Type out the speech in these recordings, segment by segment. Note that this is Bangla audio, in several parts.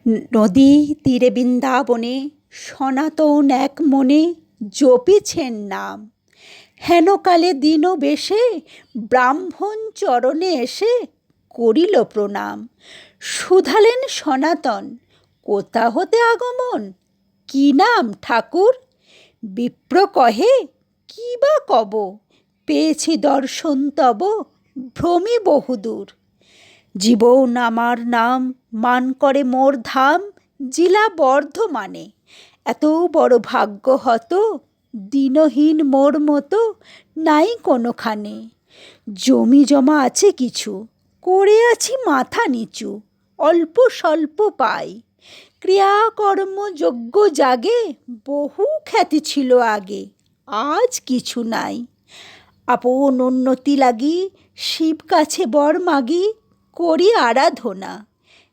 নদী তীরে বৃন্দাবনে সনাতন এক মনে জপিছেন নাম। হেনকালে দীন বেশে ব্রাহ্মণ চরণে এসে করিল প্রণাম। শুধালেন সনাতন, কোথা হতে আগমন? কি নাম ঠাকুর? বিপ্র কহে, কি বা কব, পেয়েছি দর্শন তব, ভ্রমি বহুদূর। জীবন আমার নাম, মান করে মোর ধাম, জিলা বর্ধমানে। এত বড় ভাগ্য হত, দীনহীন মোর মতো নাই কোনোখানে। জমি জমা আছে কিছু, করে আছি মাথা নিচু, অল্প স্বল্প পাই। ক্রিয়াকর্ম যোগ্য জাগে, বহু খ্যাতি ছিল আগে, আজ কিছু নাই। আপন উন্নতি লাগি শিব কাছে বর মাগি, করি আরাধনা।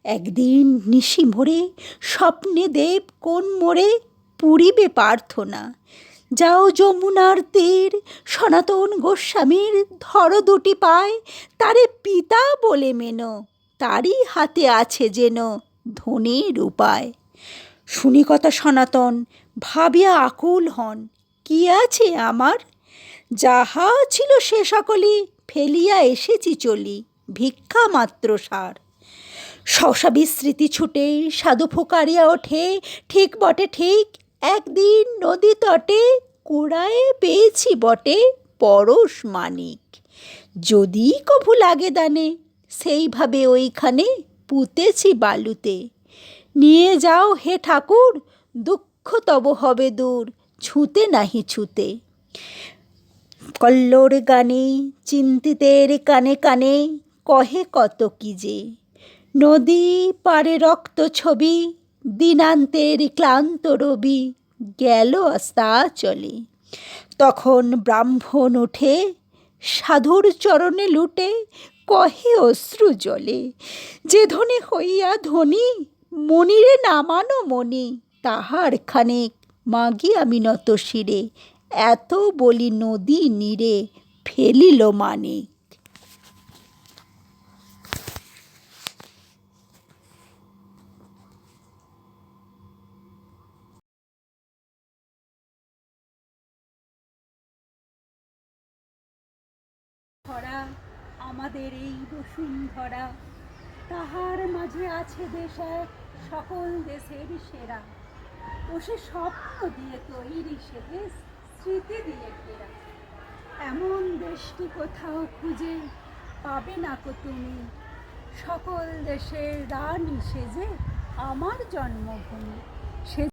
একদিন নিশি মোরে স্বপ্নে দেব কোন মোরে পুরিবে প্রার্থনা। যাও যমুনার তীর, সনাতন গোস্বামীর ধরো দুটি পায়, তারে পিতা বলে মেনো, তারই হাতে আছে যেন ধনের উপায়। শুনি কথা সনাতন ভাবিয়া আকুল হন, কি আছে আমার? যাহা ছিল সে সকলই ফেলিয়া এসেছি চলি, ভিক্ষা মাত্র সার। সহসা বিস্মৃতি ছুটে সাধু ফোকারিয়া ওঠে, ঠিক বটে ঠিক, একদিন নদী তটে কুড়ায়ে পেয়েছি বটে পরশ মানিক। যদি কভু লাগে দানে, সেইভাবে ওইখানে পুঁতেছি বালুতে। নিয়ে যাও হে ঠাকুর, দুঃখ তব হবে দূর, ছুঁতে নাহি ছুঁতে। কল্লোর গানে চিন্তিতের কানে কানে কহে কত কি যে। নদী পারে রক্ত ছবি, দিনান্তের ক্লান্ত রবি গেল অস্তাচলে। তখন ব্রাহ্মণ উঠে সাধুর চরণে লুটে, কহে অশ্রু জলে, যে ধনী হইয়া ধনী, মনিরে নামানো মণি, তাহার খানেক মাগি আমি নত শিরে, এত বলি নদী নীরে ফেলিল মানিক। ধরা আমাদের এই বসুন্ধরা, তাহার মাঝে আছে দেশ এক সকল দেশের সেরা। ও সে স্বপ্ন দিয়ে তৈরি সে দেশ, স্মৃতি দিয়ে ঘেরা। এমন দেশটি কোথাও খুঁজে পাবে না কো তুমি, সকল দেশের রানী সেজে আমার জন্মভূমি। সে